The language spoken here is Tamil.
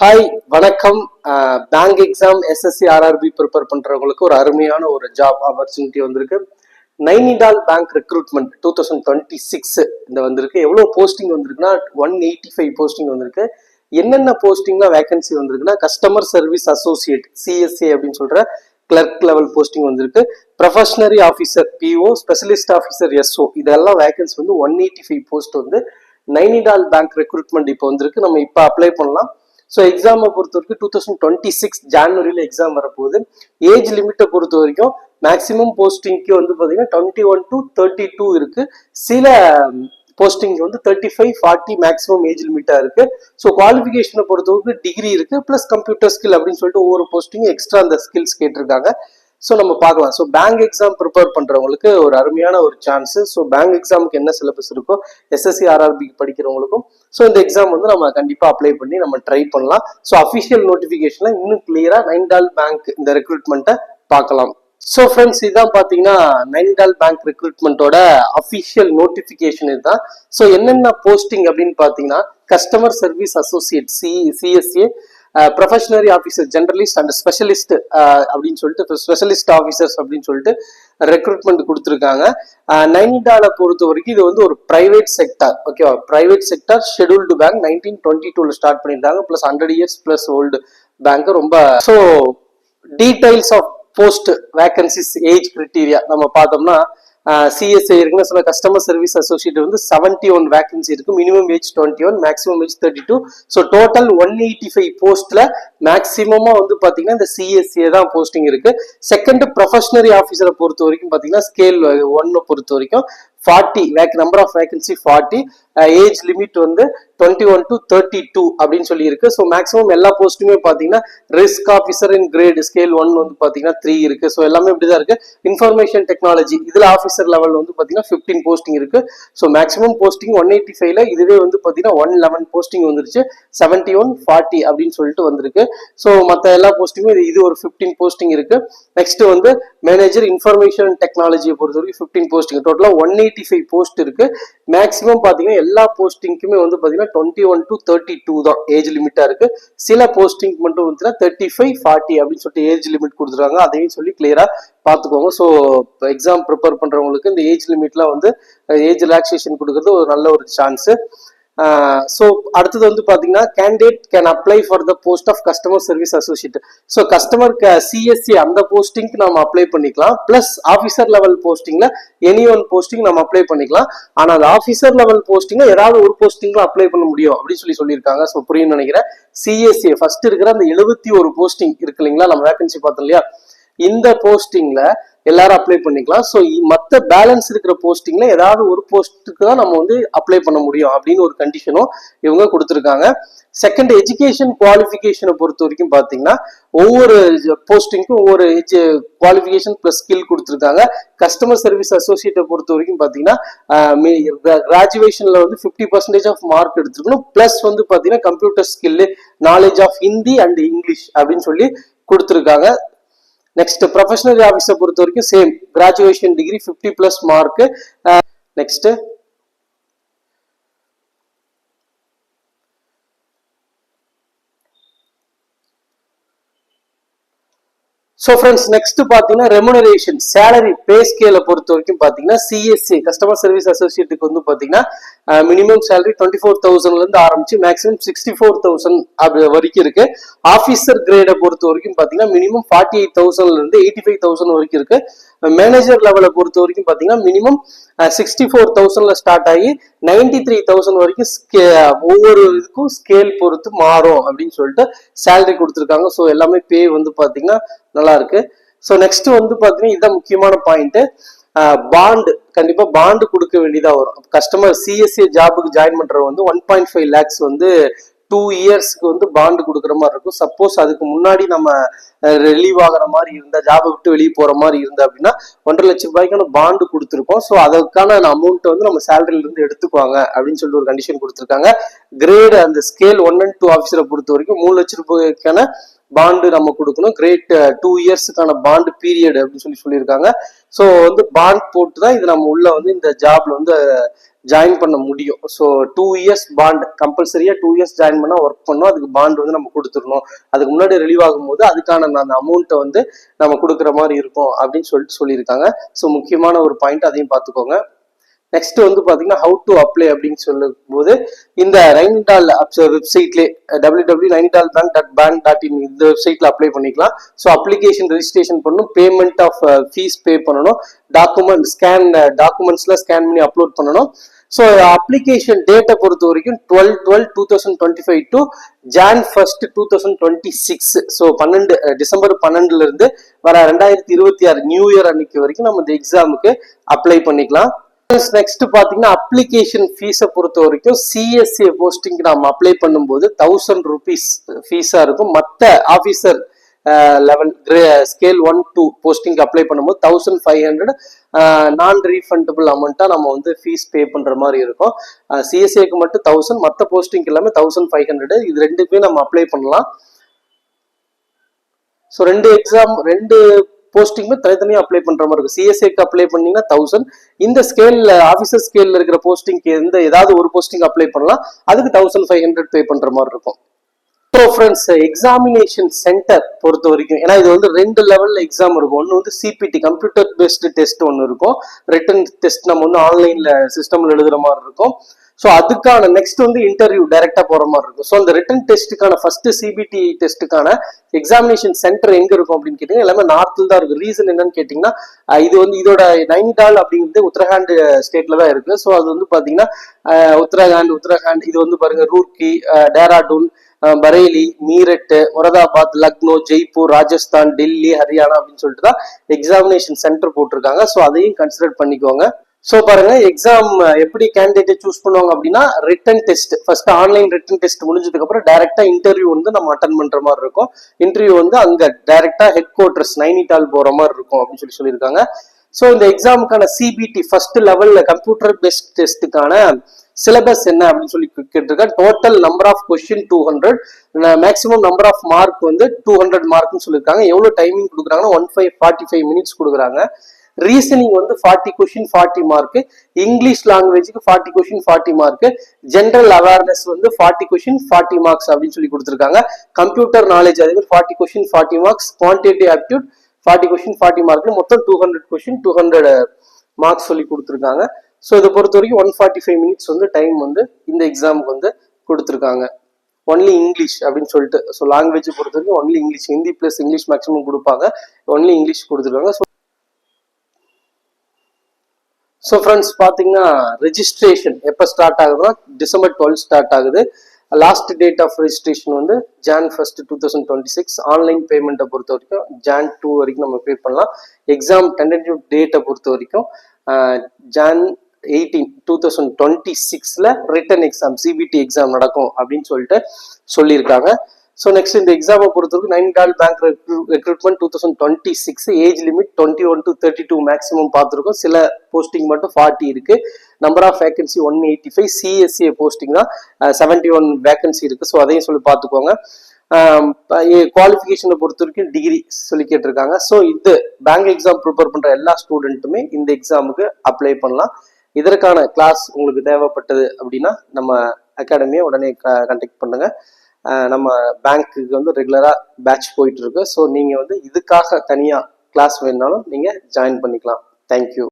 ஹாய் வணக்கம். Bank exam SSC RRB prepare பண்றவங்களுக்கு ஒரு அருமையான ஒரு ஜாப் ஆப்பர்ச்சுனிட்டி வந்திருக்கு. நைனிடால் பேங்க் ரெக்ரூட்மெண்ட் 2026 இந்த வந்திருக்கு. எவ்வளவு போஸ்டிங் வந்திருக்குன்னா 185 போஸ்டிங் வந்திருக்கு. என்னென்ன போஸ்டிங்லாம் வேகன்சி வந்திருக்குன்னா கஸ்டமர் சர்வீஸ் அசோசியேட் சிஎஸ்ஏ அப்படின்னு சொல்ற கிளர்க் லெவல் போஸ்டிங் வந்திருக்கு. Probationary officer PO, specialist officer SO, இதெல்லாம் வேகன்சி வந்து 185 போஸ்ட் வந்து நைனிடால் பேங்க் ரெக்ரூட்மெண்ட் இப்போ வந்திருக்கு. நம்ம இப்போ அப்ளை பண்ணலாம். ஸோ எக்ஸாமை பொறுத்த வரைக்கும் 2026 ஜான்வரியில் எக்ஸாம் வரப்போகுது. ஏஜ் லிமிட்டை பொறுத்த வரைக்கும் மேக்ஸிமம் போஸ்டிங்க்கு வந்து பார்த்தீங்கன்னா 21 to 32 இருக்கு. சில போஸ்டிங் வந்து 35, 40 மேக்ஸிமம் ஏஜ் லிமிட்டா இருக்கு. ஸோ குவாலிஃபிகேஷனை பொறுத்தவரைக்கும் டிகிரி இருக்கு பிளஸ் கம்ப்யூட்டர் ஸ்கில் அப்படின்னு சொல்லிட்டு ஒவ்வொரு போஸ்டிங் எக்ஸ்ட்ரா அந்த ஸ்கில்ஸ் கேட்டிருக்காங்க. ஸோ நம்ம பார்க்கலாம். ஸோ பேங்க் எக்ஸாம் ப்ரிப்பேர் பண்றவங்களுக்கு ஒரு அருமையான ஒரு சான்ஸ். ஸோ பேங்க் எக்ஸாமுக்கு என்ன சிலபஸ் இருக்கோ எஸ்எஸ்சி ஆர்ஆர்பிக்கு படிக்கிறவங்களுக்கும் ஸோ இந்த எக்ஸாம் வந்து நம்ம கண்டிப்பா அப்ளை பண்ணி நம்ம ட்ரை பண்ணலாம். ஸோ அஃபிஷியல் நோட்டிஃபிகேஷன்ல இன்னும் கிளியரா நைனிடால் பேங்க் இந்த ரெக்ரூட்மெண்ட்டை பார்க்கலாம். ஸோ ஃப்ரெண்ட்ஸ், இதுதான் பார்த்தீங்கன்னா நைனிடால் பேங்க் ரெக்ரூட்மெண்ட்டோட அஃபிஷியல் நோட்டிஃபிகேஷன் இதுதான். ஸோ என்னென்ன போஸ்டிங் அப்படின்னு பார்த்தீங்கன்னா customer service associate CSA, probationary officer generalist and specialist அப்படின்னு சொல்லிட்டு ஸ்பெஷலிஸ்ட் ஆஃபீஸர்ஸ் அப்படின்னு சொல்லிட்டு ரெக்ரூட்மெண்ட் கொடுத்துருக்காங்க. நைனிடாலை பொறுத்த வரைக்கும் இது வந்து ஒரு பிரைவேட் செக்டார். ஓகேவா, private sector scheduled bank 1922 start பண்ணியிருக்காங்க. Plus 100 years plus old bank. ரொம்ப so details of post vacancies age criteria நம்ம பார்த்தோம்னா சிஎஸ்ஐ இருக்குன்னா சில கஸ்டமர் சர்வீஸ் அசோசியேட் வந்து 71 வேகன்சி இருக்கு. Minimum age 21, maximum age 32. So total 185 போஸ்ட்ல மேக்சிமமா வந்து பாத்தீங்கன்னா இந்த சிஎஸ்ஏ தான் போஸ்டிங் இருக்கு. செகண்ட் ப்ரொஃபஷனரி ஆஃபீஸரை பொறுத்த வரைக்கும் பாத்தீங்கன்னா ஸ்கேல் 1 பொறுத்த வரைக்கும் 40 number of vacancy 40. Age limit வந்து 21 to 32 அப்படின்னு சொல்லி இருக்கு. ஸோ மேக்ஸிமம் எல்லா போஸ்ட்டுமே பாத்தீங்கன்னா risk officer in grade scale 1 வந்து பாத்தீங்கன்னா 3 இருக்கு. ஸோ எல்லாமே இப்படிதான் இருக்கு. இன்ஃபர்மேஷன் டெக்னாலஜி இதுல ஆஃபீஸர் லெவல் வந்து பாத்தீங்கன்னா 15 போஸ்டிங் இருக்கு. ஸோ மேக்ஸிமம் போஸ்டிங் 185ல இதுவே வந்து பாத்தீங்கன்னா 111 போஸ்டிங் வந்துருச்சு. 71, 40 அப்படின்னு சொல்லிட்டு வந்திருக்கு. ஸோ மற்ற எல்லா போஸ்டிங்குமே இது ஒரு 15 போஸ்டிங் இருக்கு. நெக்ஸ்ட் வந்து மேனேஜர் இன்ஃபர்மேஷன் டெக்னாலஜியை பொறுத்த வரைக்கும் 15 போஸ்டிங். டோட்டலா 185 போஸ்ட் இருக்கு. மேக்ஸிமம் பாத்தீங்கன்னா எல்லா போஸ்டிங்க்குமே வந்து பாத்தீங்கன்னா 21 to 32 தான் ஏஜ் லிமிட்டா இருக்கு. சில போஸ்டிங் மட்டும் வந்து 35, 40 அப்படின்னு சொல்லிட்டு ஏஜ் லிமிட் கொடுத்துருக்காங்க. அதையும் சொல்லி கிளியரா பாத்துக்கோங்க. ஸோ எக்ஸாம் ப்ரிப்பேர் பண்றவங்களுக்கு இந்த ஏஜ் லிமிட்லாம் வந்து ஏஜ் ரிலாக்ஸேஷன் கொடுக்கறது ஒரு நல்ல ஒரு சான்ஸ். ஸோ அடுத்தது வந்து பாத்தீங்கன்னா candidate can apply for the post of customer service associate. So customer CSC அந்த போஸ்டிங்க்கு நம்ம அப்ளை பண்ணிக்கலாம். பிளஸ் ஆஃபீஸர் லெவல் போஸ்டிங்ல எனி ஒன் போஸ்டிங் நம்ம அப்ளை பண்ணிக்கலாம். ஆனா அந்த ஆஃபீஸர் லெவல் போஸ்டிங்ல ஏதாவது ஒரு போஸ்டிங்ல அப்ளை பண்ண முடியும் அப்படின்னு சொல்லியிருக்காங்க. ஸோ புரியும் நினைக்கிறேன். சிஎஸ்சி ஃபர்ஸ்ட் இருக்கிற அந்த 71 போஸ்டிங் இருக்கு இல்லைங்களா, நம்ம வேகன்சி பார்த்தோம் இல்லையா, இந்த போஸ்டிங்ல எல்லாரும் அப்ளை பண்ணிக்கலாம். ஸோ மற்ற பேலன்ஸ் இருக்கிற போஸ்டிங்ல ஏதாவது ஒரு போஸ்ட்டுக்கு தான் நம்ம வந்து அப்ளை பண்ண முடியும் அப்படின்னு ஒரு கண்டிஷனும் இவங்க கொடுத்துருக்காங்க. செகண்ட், எஜுகேஷன் குவாலிஃபிகேஷனை பொறுத்த வரைக்கும் பார்த்தீங்கன்னா ஒவ்வொரு போஸ்டிங்க்கும் ஒவ்வொரு குவாலிஃபிகேஷன் பிளஸ் ஸ்கில் கொடுத்துருக்காங்க. கஸ்டமர் சர்வீஸ் அசோசியேட்டை பொறுத்த வரைக்கும் பார்த்தீங்கன்னா கிராஜுவேஷன்ல வந்து 50% ஆஃப் மார்க் எடுத்துருக்கணும். பிளஸ் வந்து பார்த்தீங்கன்னா computer skill, knowledge of Hindi and English அப்படின்னு சொல்லி கொடுத்துருக்காங்க. நெக்ஸ்ட் ப்ரொஃபஷனல் ஆஃபீஸை பொறுத்த வரைக்கும் same graduation degree 50+ mark. Next so friends, next பார்த்தீங்கன்னா ரெமுனரேஷன் சேலரி பே ஸ்கேலை பொறுத்த வரைக்கும் பார்த்தீங்கன்னா சிஎஸ்சி கஸ்டமர் சர்வீஸ் அசோசியேட்டுக்கு வந்து பார்த்தீங்கன்னா மினிமம் சேலரி 24,000ல இருந்து ஆரம்பிச்சு மேக்ஸிமம் 64,000 அப்படி வரைக்கும் இருக்கு. ஆஃபீஸர் கிரேடை பொறுத்த வரைக்கும் பார்த்தீங்கன்னா மினிமம் 48,000ல இருந்து 85,000 வரைக்கும் இருக்கு. மேனேஜர் லெவலை பொறுத்த வரைக்கும் பார்த்தீங்கன்னா மினிமம் 64,000ல ஸ்டார்ட் ஆகி 93,000 வரைக்கும் ஒவ்வொரு இதுக்கும் ஸ்கேல் பொறுத்து மாறும் அப்படின்னு சொல்லிட்டு சேலரி கொடுத்துருக்காங்க. ஸோ எல்லாமே பே வந்து பார்த்தீங்கன்னா நல்லா இருக்கு. ஸோ நெக்ஸ்ட் வந்து பார்த்தீங்கன்னா இதுதான் முக்கியமான பாயிண்ட். பாண்டு கண்டிப்பா பாண்டு கொடுக்க வேண்டியதா வரும். கஸ்டமர் சிஎஸ்சி ஜாபுக்கு ஜாயின் பண்றவங்க வந்து 1.5 lakhs வந்து 2 yearsக்கு வந்து பாண்டு கொடுக்குற மாதிரி இருக்கும். சப்போஸ் அதுக்கு முன்னாடி நம்ம ரிலீவ் ஆகிற மாதிரி இருந்தா, ஜாபை விட்டு வெளியே போற மாதிரி இருந்தா அப்படின்னா 1.5 லட்ச ரூபாய்க்கான பாண்டு கொடுத்துருக்கோம். ஸோ அதுக்கான அமௌண்ட் வந்து நம்ம சேலரியில இருந்து எடுத்துக்குவாங்க அப்படின்னு சொல்லிட்டு ஒரு கண்டிஷன் கொடுத்துருக்காங்க. கிரேடு அந்த ஸ்கேல் 1 and 2 ஆஃபீஸரை பொறுத்த வரைக்கும் 3 லட்ச ரூபாய்க்கான பாண்டு நம்ம கொடுக்கணும். கிரேட் 2 இயர்ஸுக்கான பாண்டு பீரியட் அப்படின்னு சொல்லியிருக்காங்க. ஸோ வந்து பாண்ட் போட்டு தான் இது நம்ம உள்ள வந்து இந்த ஜாப்ல வந்து ஜாயின் பண்ண முடியும். ஸோ 2 இயர்ஸ் பாண்ட் கம்பல்சரியா 2 இயர்ஸ் ஜாயின் பண்ணா ஒர்க் பண்ணோம். அதுக்கு பாண்ட் வந்து நம்ம கொடுத்துடணும். அதுக்கு முன்னாடி ரிலீவ் ஆகும்போது அதுக்கான அந்த அமௌண்ட்டை வந்து நம்ம கொடுக்குற மாதிரி இருக்கும் அப்படின்னு சொல்லியிருக்காங்க. ஸோ முக்கியமான ஒரு பாயிண்ட், அதையும் பார்த்துக்கோங்க. நெக்ஸ்ட் வந்து பாத்தீங்கன்னா ஹவு டு அப்ளை அப்படின்னு சொல்லும் போது இந்த நைனிடால் வெப்சைட்லேயே www.nainitalbank.bank.in இந்த வெப்சைட்ல அப்ளை பண்ணிக்கலாம். ஸோ அப்ளிகேஷன் ரெஜிஸ்ட்ரேஷன் பண்ணணும், பேமெண்ட் ஆஃப் ஃபீஸ் பே பண்ணணும், டாக்குமெண்ட்ஸ்ல ஸ்கேன் பண்ணி அப்லோட் பண்ணணும். ஸோ அப்ளிகேஷன் டேட்டை பொறுத்த வரைக்கும் 12/12/2025 to Jan 1st 2026. So December 12 இருந்து வர 2026 நியூ இயர் அன்னைக்கு வரைக்கும் நம்ம இந்த எக்ஸாமுக்கு அப்ளை பண்ணிக்கலாம். நெக்ஸ்ட் பாத்தீங்கன்னா அப்ளிகேஷன் ஃபீஸை பொறுத்த வரைக்கும் சிஎஸ்ஏ போஸ்டிங் நம்ம அப்ளை பண்ணும்போது 1000 rupees ஃபீஸா இருக்கும். மற்ற officer level scale 1-2 posting apply பண்ணும்போது 1500 நான் ரீஃபண்டபிள் அமௌண்ட்டா நம்ம வந்து ஃபீஸ் பே பண்ற மாதிரி இருக்கும். சிஎஸ்ஏக்கு மட்டும் 1000, மற்ற போஸ்டிங் எல்லாமே 1500. இது ரெண்டுக்குமே நம்ம அப்ளை பண்ணலாம். ஸோ ரெண்டு போஸ்டிங்குமே தனித்தனியாக அப்ளை பண்ற மாதிரி இருக்கும். சிஎஸ்ஏக்கு அப்ளை பண்ணீங்கன்னா 1000, இந்த ஸ்கேல்ல ஆஃபீஸர் ஸ்கேல்ல இருக்கிற போஸ்டிங்க்கு ஏதாவது ஒரு போஸ்டிங் அப்ளை பண்ணலாம், அதுக்கு 1500 பே பண்ற மாதிரி இருக்கும். ஸோ ஃப்ரெண்ட்ஸ், எக்ஸாமினேஷன் சென்டர் பொறுத்த வரைக்கும், ஏன்னா இது வந்து 2 லெவல்ல எக்ஸாம் இருக்கும். ஒன்று வந்து சிபிடி கம்ப்யூட்டர் பேஸ்டு டெஸ்ட் ஒன்று இருக்கும், ரிட்டன் டெஸ்ட் நம்ம வந்து ஆன்லைன்ல சிஸ்டம்ல எழுதுற மாதிரி இருக்கும். ஸோ அதுக்கான நெக்ஸ்ட் வந்து இன்டர்வியூ டைரக்டா போற மாதிரி இருக்கும். ஸோ அந்த ரிட்டன் டெஸ்ட்டுக்கான ஃபர்ஸ்ட் சிபிடி டெஸ்ட்டுக்கான எக்ஸாமினேஷன் சென்டர் எங்க இருக்கும் அப்படின்னு கேட்டீங்கன்னா எல்லாமே நார்த்தில் தான் இருக்கு. ரீசன் என்னன்னு கேட்டீங்கன்னா இது வந்து இதோட நைனிடால் அப்படிங்கிறது உத்தரகாண்ட் ஸ்டேட்ல தான் இருக்கு. ஸோ அது வந்து பாத்தீங்கன்னா உத்தரகாண்ட் இது வந்து பாருங்க ரூர்கி, டேராடூன், பரேலி, மீரட், மொரதாபாத், லக்னோ, ஜெய்ப்பூர், ராஜஸ்தான், டெல்லி, ஹரியானா அப்படின்னு சொல்லிட்டு தான் எக்ஸாமினேஷன் சென்டர் போட்டிருக்காங்க. ஸோ அதையும் கன்சிடர் பண்ணிக்கோங்க. ஸோ பாருங்க, எக்ஸாம் எப்படி கேண்டிடேட்டை சூஸ் பண்ணுவாங்க அப்படின்னா written test first online written test முடிஞ்சதுக்கு அப்புறம் டைரக்டா இன்டர்வியூ வந்து நம்ம அட்டன் பண்ற மாதிரி இருக்கும். இன்டர்வியூ வந்து அங்க டைரக்டா ஹெட் குவார்டர்ஸ் நைனிடால் போற மாதிரி இருக்கும் அப்படின்னு சொல்லியிருக்காங்க. ஸோ இந்த எக்ஸாமுக்கான சிபிடி ஃபர்ஸ்ட் லெவல்ல கம்ப்யூட்டர் பேஸ்ட் டெஸ்ட்டுக்கான சிலபஸ் என்ன அப்படின்னு சொல்லி கேட்டிருக்கேன். Total number of question 200, maximum number of mark வந்து 200 மார்க்னு சொல்லியிருக்காங்க. எவ்வளவு டைமிங் கொடுக்குறாங்கன்னா 45 மினிட்ஸ் கொடுக்குறாங்க. ரீசனிங் வந்து 40 கொஸ்டின் 40 மார்க், இங்கிலீஷ் லாங்குவேஜுக்கு 40 கொஸ்டின் 40 மார்க், ஜென்ரல் அவேர்னஸ் வந்து 40 கொஸ்டின் 40 மார்க்ஸ் அப்படின்னு சொல்லி கொடுத்துருக்காங்க. கம்ப்யூட்டர் நாலேஜ் அதே மாதிரி 40 question 40 marks, quantitative aptitude 40 question 40 mark, மொத்தம் 200 கொஸ்டின் 200 மார்க்ஸ் சொல்லி கொடுத்துருக்காங்க. ஸோ இதை பொறுத்த வரைக்கும் 145 மினிட்ஸ் வந்து டைம் வந்து இந்த எக்ஸாமுக்கு வந்து கொடுத்துருக்காங்க. ஒன்லி இங்கிலீஷ் அப்படின்னு சொல்லிட்டு, ஸோ லாங்குவேஜ் பொறுத்த வரைக்கும் only English, Hindi plus English maximum கொடுப்பாங்க, ஒன்லி இங்கிலீஷ் கொடுத்துருக்காங்க. ஸோ ஃப்ரெண்ட்ஸ் பார்த்தீங்கன்னா ரெஜிஸ்ட்ரேஷன் எப்போ ஸ்டார்ட் ஆகுதுன்னா December 12 ஸ்டார்ட் ஆகுது. லாஸ்ட் டேட் ஆஃப் ரெஜிஸ்ட்ரேஷன் வந்து Jan 1st 2026. ஆன்லைன் பேமெண்ட்டை பொறுத்த வரைக்கும் Jan 2 வரைக்கும் நம்ம பே பண்ணலாம். எக்ஸாம் டென்டேட்டிவ் டேட்டை பொறுத்த வரைக்கும் Jan 18 2026 written exam CBT exam நடக்கும் அப்படின்னு சொல்லிட்டு சொல்லியிருக்காங்க. ஸோ நெக்ஸ்ட் இந்த எக்ஸாமை பொறுத்தவரைக்கும் Nainital bank recruitment 2026 age limit 21 to 32 maximum பார்த்துருக்கோம். சில போஸ்டிங் மட்டும் 40 இருக்கு. Number of vacancy 185. CSA posting தான் 71 வேகன்சி இருக்கு. ஸோ அதையும் சொல்லி பார்த்துக்கோங்க. குவாலிஃபிகேஷனை பொறுத்த வரைக்கும் டிகிரி சொல்லி கேட்டிருக்காங்க. ஸோ இது பேங்க் எக்ஸாம் ப்ரிப்பேர் பண்ற எல்லா ஸ்டூடெண்ட்டுமே இந்த எக்ஸாமுக்கு அப்ளை பண்ணலாம். இதற்கான கிளாஸ் உங்களுக்கு தேவைப்பட்டது அப்படின்னா நம்ம அகாடமியை உடனே கான்டாக்ட் பண்ணுங்க. நம்ம பேங்க்கு வந்து ரெகுலரா பேட்ச் போயிட்டு இருக்கு. ஸோ நீங்க வந்து இதுக்காக தனியா கிளாஸ் வேணுனாலும் நீங்க ஜாயின் பண்ணிக்கலாம். தேங்க்யூ.